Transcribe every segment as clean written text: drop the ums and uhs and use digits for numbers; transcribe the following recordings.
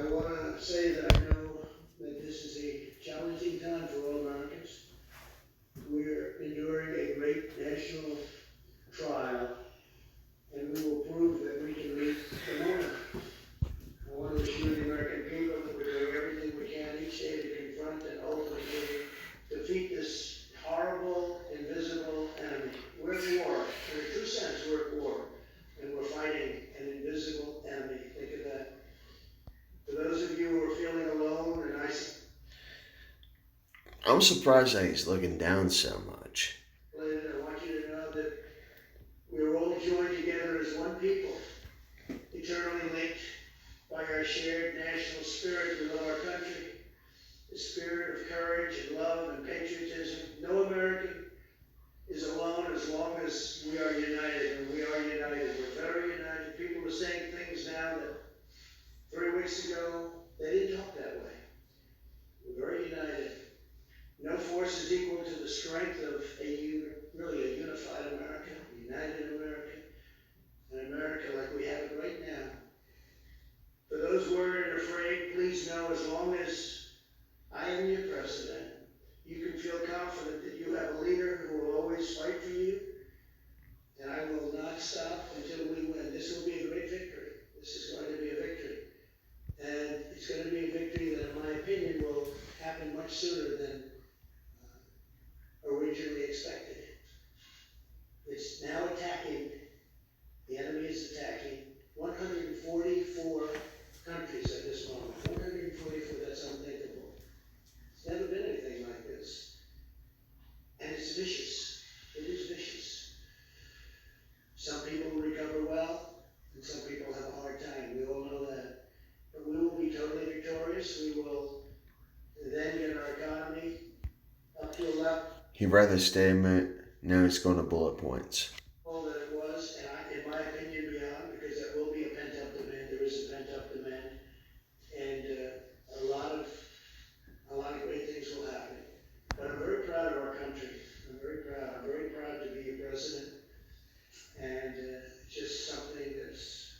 I want to say that I know that this is a challenging time for all Americans. We're enduring a great national trial, and we will prove that we can meet the moment. I want to assure the American people that we're doing everything we can each day to confront and ultimately defeat this horrible, invisible enemy. We're at war. In a true sense, we're at war, and we're fighting an invisible enemy. Think of that. For those of you who are feeling alone, and I'm surprised that he's looking down so much. I want you to know that we're all joined together as one people, eternally linked by our shared national spirit to love our country, the spirit of courage and love and patriotism. No American is alone as long as we are united, and we are united. We're very united. People are saying things now that 3 weeks ago they didn't talk that way. We're very united. No force is equal to the strength of really a unified America, a united America, an America like we have it right now. For those worried and afraid, please know as long as I am your president, you can feel confident that you have a leader who will always fight for you, and I will not stop until we win. This will be a great victory. This is going to be a victory. And it's going to be a victory that, in my opinion, will happen much sooner than originally expected. It's now attacking, the enemy is attacking 144 countries at this moment. 144, that's unthinkable. It's never been anything like this. And it's vicious. It is vicious. Some people recover well, and some people have a hard time. We all know that. But we will be totally victorious. We will then get our economy up to a level. He'd rather stay now he's going to bullet points. That it was, and in my opinion, beyond, because there will be a pent-up demand. There is a pent-up demand, and a lot of great things will happen. But I'm very proud of our country. I'm very proud. I'm very proud to be your president, and just something that's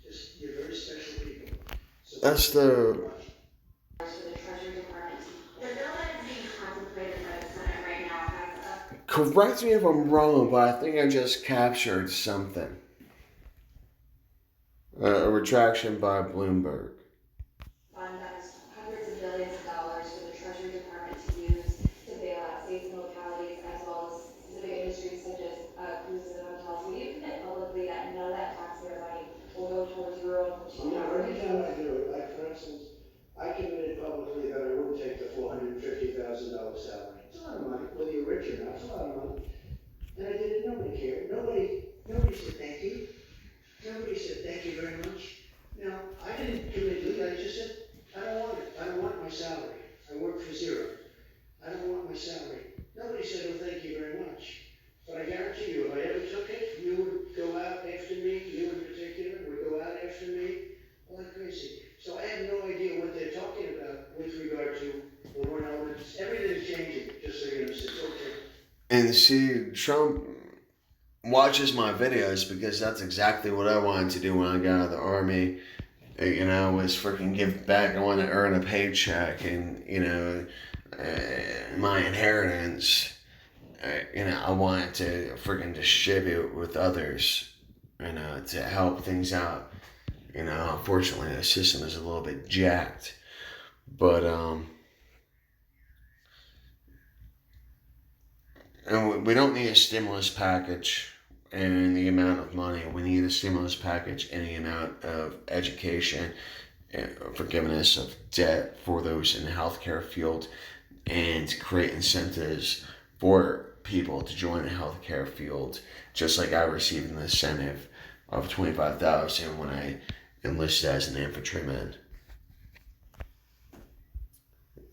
just, you're very special people. So that's the. Correct me if I'm wrong, but I think I just captured something. A retraction by Bloomberg. Fund that is hundreds of billions of dollars for the Treasury Department to use to bail out states and localities, as well as specific industries such as cruises and hotels. Will you commit publicly that none of that taxpayer money will go towards your own personal every time I do it, like for instance, I committed publicly that I wouldn't take the $450,000 salary. It's a lot of money, whether you're rich or not, it's a lot of money. And I did it, nobody cared. Nobody said thank you. Nobody said thank you very much. Now, I didn't commit legally, I just said, I don't want it. I don't want my salary. I work for zero. I don't want my salary. Nobody said, oh, thank you very much. But I guarantee you, if I ever took it, you would go out after me, you in particular would go out after me like crazy. So I have no idea what they're talking about with regard to the war elements. Everything's changing, just so you know, it's okay. And see, Trump watches my videos because that's exactly what I wanted to do when I got out of the army. You know, was freaking give back. I want to earn a paycheck and, you know, my inheritance, you know, I wanted to freaking distribute with others, you know, to help things out. You know, unfortunately, the system is a little bit jacked. But, and we don't need a stimulus package and the amount of money. We need a stimulus package and the amount of education and forgiveness of debt for those in the healthcare field, and create incentives for people to join the healthcare field, just like I received an incentive of $25,000 when I enlisted as an infantryman.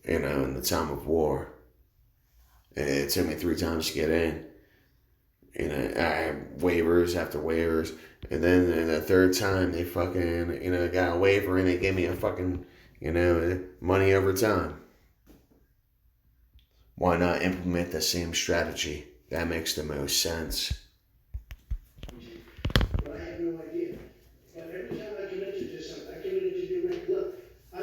You know, in the time of war. It took me 3 times to get in. You know, I had waivers after waivers. And then in the 3rd time, they fucking, you know, got a waiver and they gave me a fucking, you know, money over time. Why not implement the same strategy? That makes the most sense. But I have no idea. But every time I committed to something, I committed to do it. Look, I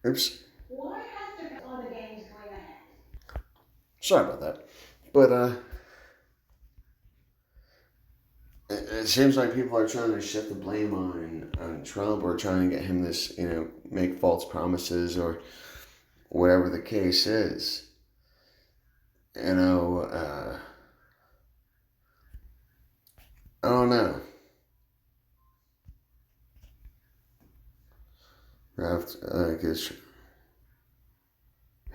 Oops. Why has to on the games going ahead? Sorry about that. But, it seems like people are trying to shift the blame on Trump, or trying to get him this, make false promises, or whatever the case is. I don't know.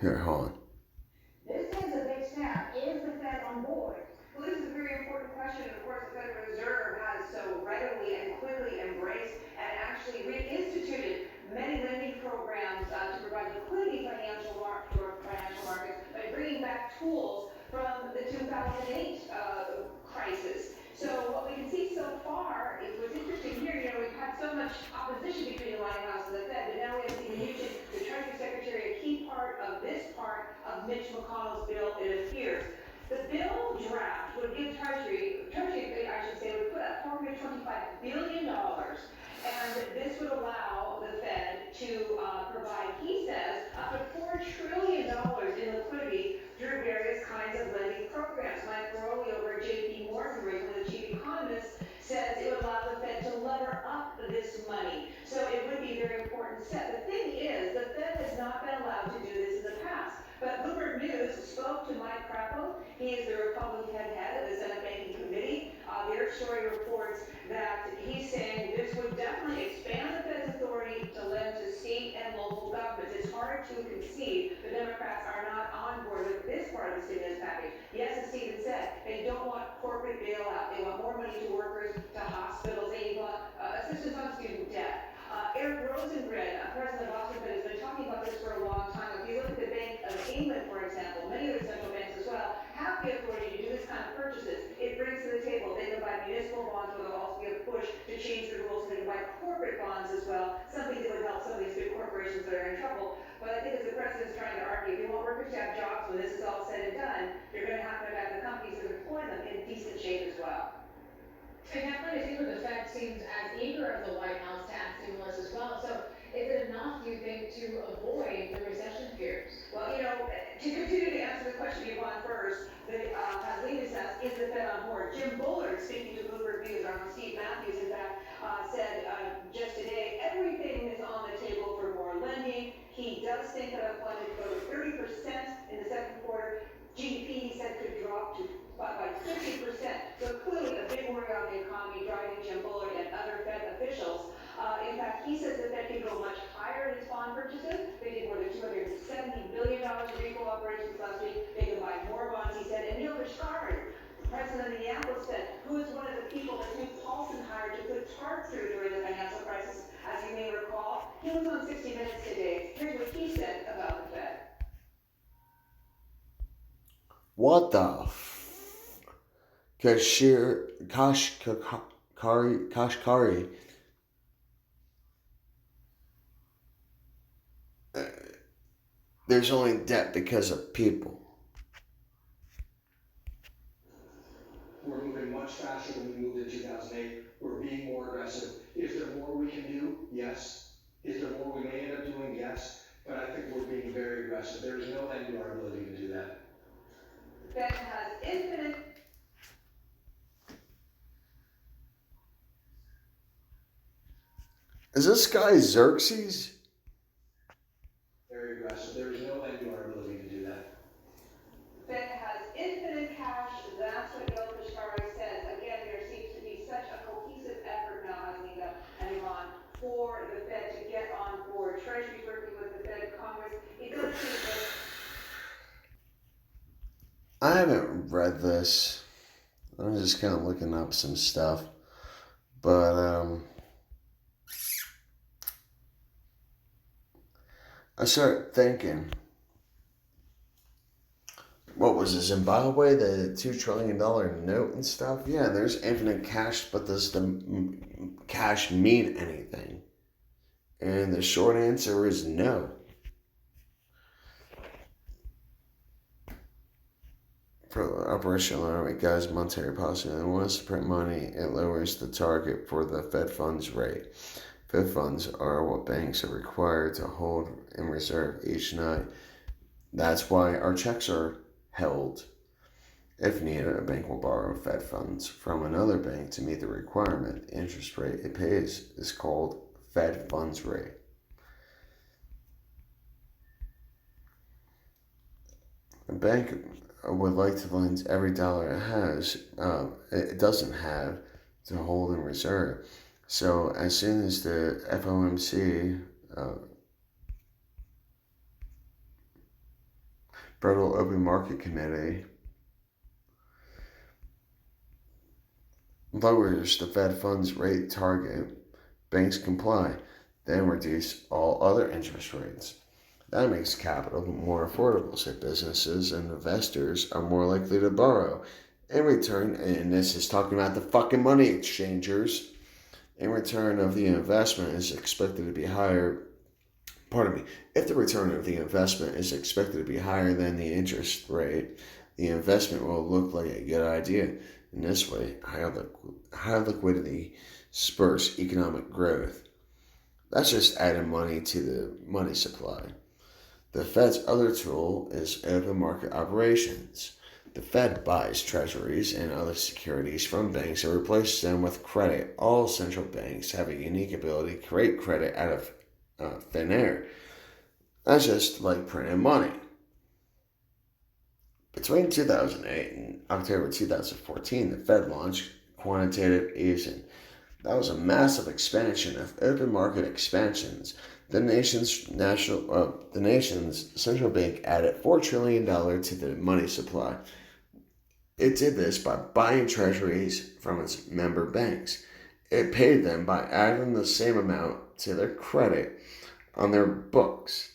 Here, hold on. This is a big snap. Is the Fed on board? Well, this is a very important question. Of course, the Federal Reserve has so readily and quickly embraced and actually reinstituted many lending programs to provide liquidity for financial markets by bringing back tools from the 2008 crisis. So what we can see so far is what's interesting here. We've had so much opposition between the White House and the Fed, but now we have Stephen Mnuchin, the Treasury Secretary, a key part of this part of Mitch McConnell's bill, it appears. The bill draft would give Treasury, I should say, would put up $425 billion, and this would allow the Fed to provide, he says, up to $4 trillion in liquidity through various kinds of lending programs. Mike Feroli over at J.P. Morgan, originally the chief economist, says it would allow the Fed to lever up this money. So it would be a very important step. The thing is, the Fed has not been allowed to do this in the past. But Bloomberg News spoke to Mike Crapo. He is the Republican head of the Senate Banking Committee. Their story reports that he's saying this would definitely expand the Fed's authority to lend to state and local governments. It's hard to concede the Democrats are not on board with this part of the stimulus package. Yes, as Stephen said, they don't want corporate bailout. They want more money to workers, to hospitals. They want assistance on student debt. Eric Rosengren, president of Boston Fed, has been talking about this for a long time. If you look at the Bank of England, for example, many other central banks as well, have the authority to do this kind of purchases. It brings to the table, they can buy municipal bonds, but there'll also be a push to change the rules so they can buy corporate bonds as well, something that would help some of these big corporations that are in trouble. But I think as the president's trying to argue, if you want workers to have jobs when this is all said and done, you're going to have the companies that employ them in decent shape as well. And Kathleen, it seems like the Fed seems as eager as the White House to add stimulus as well. So is it enough, do you think, to avoid the recession fears? Well, to continue to answer the question you want first, Pasolini says, is the Fed on board? Jim Bullard, speaking to Bloomberg News, or Steve Matthews, in fact, said just today, everything is on the table for more lending. He does think that unemployment could go to 30% in the second quarter. GDP, he said, could drop to by 50%. So clearly a big worry on the economy driving Jim Bullard and other Fed officials. In fact, he says that Fed can go much higher in its bond purchases. They did more than $270 billion in repo operations last week. They can buy more bonds, he said. And Neil Kashkari, president of Minneapolis Fed, who is one of the people that Nick Paulson hired to put TARP through during the financial crisis, as you may recall, he was on 60 Minutes today. Here's what he said about the Fed. What the Kashkari. There's only debt because of people. We're moving much faster than we moved in 2008. We're being more aggressive. Is there more we can do? Yes. Is there more we may end up doing? Yes. But I think we're being very aggressive. There is no end to our ability to do that. The Fed has infinite. Is this guy Xerxes? Very aggressive. There is no end to our ability to do that. The Fed has infinite cash. That's what Neil Kashkari says. Again, there seems to be such a cohesive effort now, Hasnina and Iran, for the Fed to get on board. Treasury's working with the Fed, Congress. It does seem that. I haven't read this. I'm just kind of looking up some stuff. But, I started thinking, what was it, Zimbabwe, the $2 trillion note and stuff? Yeah, there's infinite cash, but does the cash mean anything? And the short answer is no. For the operational army guys, monetary policy, and wants to print money, it lowers the target for the Fed funds rate. Fed funds are what banks are required to hold in reserve each night. That's why our checks are held. If needed, a bank will borrow Fed funds from another bank to meet the requirement. The interest rate it pays is called Fed funds rate. A bank would like to lend every dollar it doesn't have, to hold in reserve. So as soon as the FOMC, Federal Open Market Committee, lowers the Fed funds rate target, banks comply, then reduce all other interest rates. That makes capital more affordable, so businesses and investors are more likely to borrow. In return, and this is talking about the fucking money exchangers, in return of the investment is expected to be higher. If the return of the investment is expected to be higher than the interest rate, the investment will look like a good idea. In this way, high liquidity spurs economic growth. That's just adding money to the money supply. The Fed's other tool is open market operations. The Fed buys treasuries and other securities from banks and replaces them with credit. All central banks have a unique ability to create credit out of thin air. That's just like printing money. Between 2008 and October 2014, the Fed launched quantitative easing. That was a massive expansion of open market expansions. The nation's central bank added $4 trillion to the money supply. It did this by buying treasuries from its member banks. It paid them by adding the same amount to their credit on their books.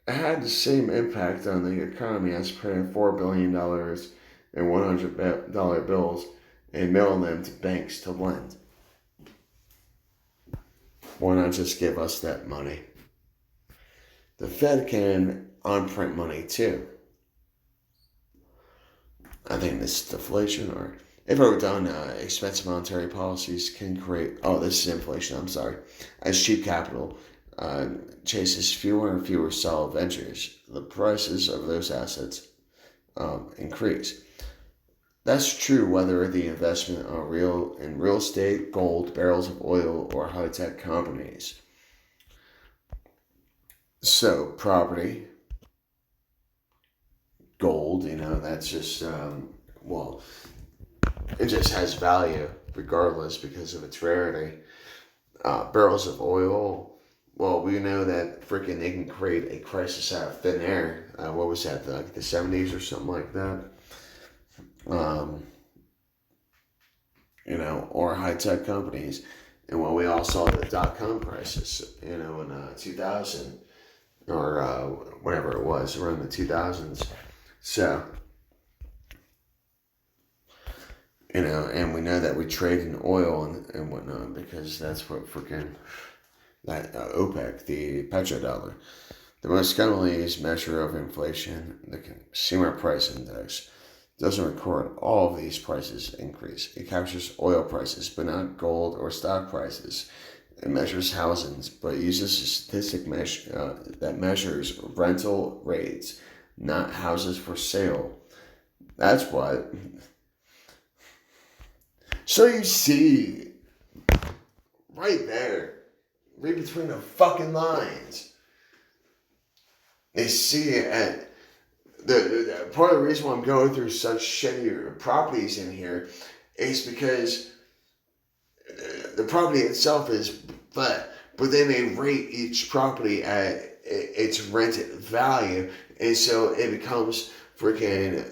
It had the same impact on the economy as printing $4 billion in $100 bills and mailing them to banks to lend. Why not just give us that money? The Fed can unprint money too. I think this is deflation, or if overdone, expensive monetary policies can create. This is inflation. I'm sorry. As cheap capital chases fewer and fewer solid ventures, the prices of those assets increase. That's true whether the investment in real estate, gold, barrels of oil, or high-tech companies. So property, gold, that's just, it just has value regardless because of its rarity. Barrels of oil, we know that freaking they can create a crisis out of thin air. What was that, like the 70s or something like that? Or high-tech companies. And when we all saw the dot-com crisis, in 2000, or whatever it was, around the 2000s. So, and we know that we trade in oil and whatnot because that's what freaking, that OPEC, the petrodollar. The most commonly used measure of inflation, the Consumer Price Index, doesn't record all of these prices increase. It captures oil prices, but not gold or stock prices. It measures housings, but uses a statistic that measures rental rates, not houses for sale. That's what. So you see, right there, read between the fucking lines. They see it at the part of the reason why I'm going through such shitty properties in here is because the property itself is flat, but then they rate each property at its rented value, and so it becomes freaking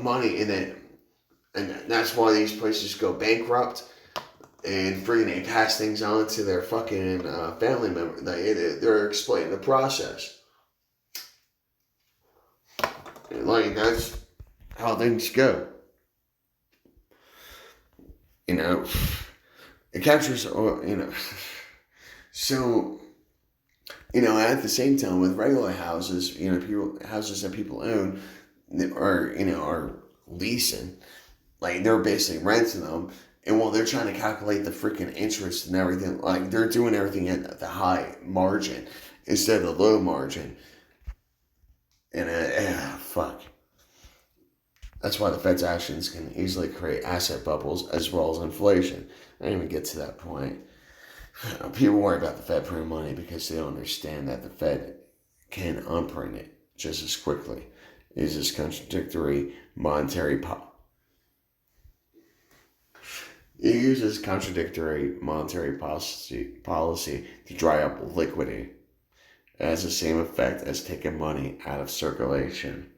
money, and that's why these places go bankrupt, and freaking they pass things on to their fucking family member. They're exploiting the process. Like, that's how things go. It captures, so, at the same time with regular houses, houses that people own are leasing, like they're basically renting them, And while they're trying to calculate the freaking interest and everything, like they're doing everything at the high margin instead of the low margin. And fuck. That's why the Fed's actions can easily create asset bubbles as well as inflation. I didn't even get to that point. People worry about the Fed printing money because they don't understand that the Fed can unprint it just as quickly. It uses contradictory monetary policy. It uses contradictory monetary policy to dry up liquidity. It has the same effect as taking money out of circulation.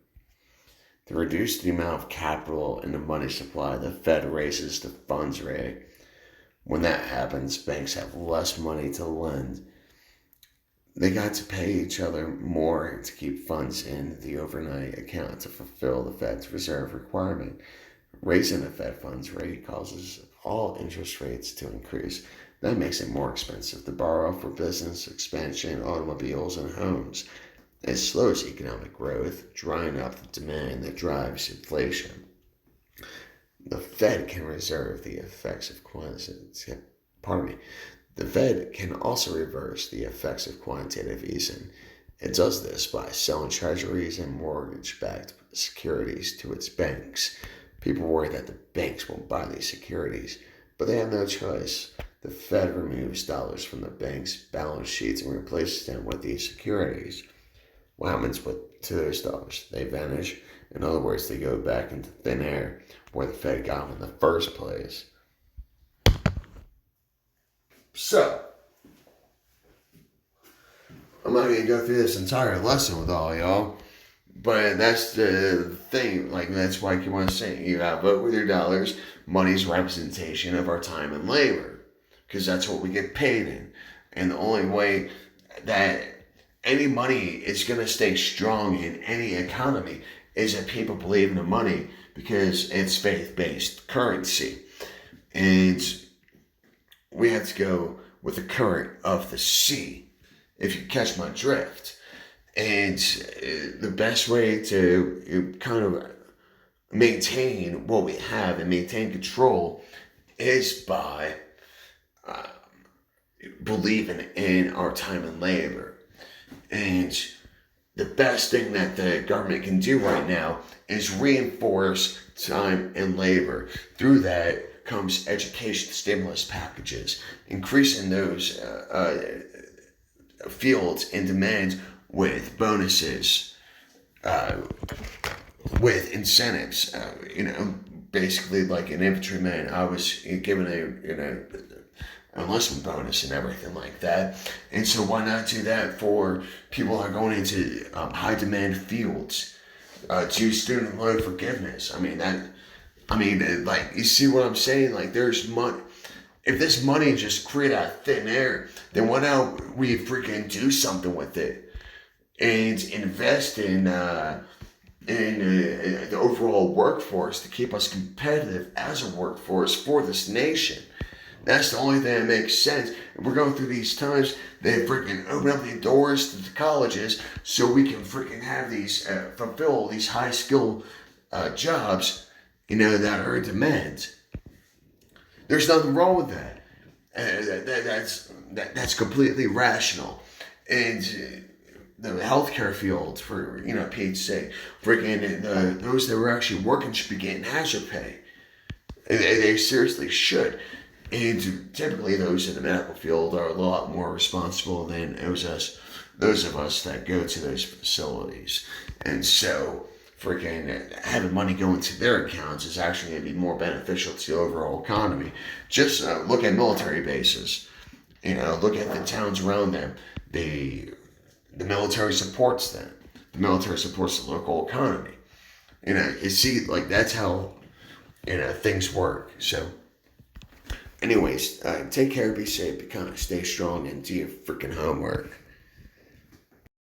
To reduce the amount of capital in the money supply, the Fed raises the funds rate. When that happens, banks have less money to lend. They got to pay each other more to keep funds in the overnight account to fulfill the Fed's reserve requirement. Raising the Fed funds rate causes all interest rates to increase. That makes it more expensive to borrow for business expansion, automobiles, and homes. It slows economic growth, drying up the demand that drives inflation. The Fed can reserve the effects of quantitative. The Fed can also reverse the effects of quantitative easing. It does this by selling treasuries and mortgage-backed securities to its banks. People worry that the banks won't buy these securities, but they have no choice. The Fed removes dollars from the bank's balance sheets and replaces them with these securities. What happens to those dollars? They vanish. In other words, they go back into thin air where the Fed got them in the first place. So, I'm not going to go through this entire lesson with all y'all, but that's the thing. Like, that's why I keep on saying, you gotta vote with your dollars. Money's representation of our time and labor, because that's what we get paid in. And the only way that any money is going to stay strong in any economy is that people believe in the money, because it's faith-based currency. And we have to go with the current of the sea, if you catch my drift. And the best way to kind of maintain what we have and maintain control is by believing in our time and labor. And the best thing that the government can do right now is reinforce time and labor. Through that comes education stimulus packages, increasing those fields in demand with bonuses, with incentives. Basically like an infantryman, I was given a enlistment bonus and everything like that. And so why not do that for people who are going into high demand fields? Do student loan forgiveness. Like, you see what I'm saying? Like, there's money. If this money is just created out of thin air, then why don't we freaking do something with it and invest in the overall workforce to keep us competitive as a workforce for this nation? That's the only thing that makes sense. If we're going through these times, they freaking open up the doors to the colleges so we can freaking have these, fulfill these high skill jobs, that are in demand. There's nothing wrong with that. That's completely rational. And the healthcare field, for Pete's sake, freaking those that were actually working should be getting hazard pay. They seriously should. And typically those in the medical field are a lot more responsible than those of us that go to those facilities. And so freaking having money go into their accounts is actually going to be more beneficial to the overall economy. Just look at military bases. Look at the towns around them. The military supports them. The military supports the local economy. You see, like, that's how things work. So anyways, take care, be safe, be kind, stay strong, and do your freaking homework.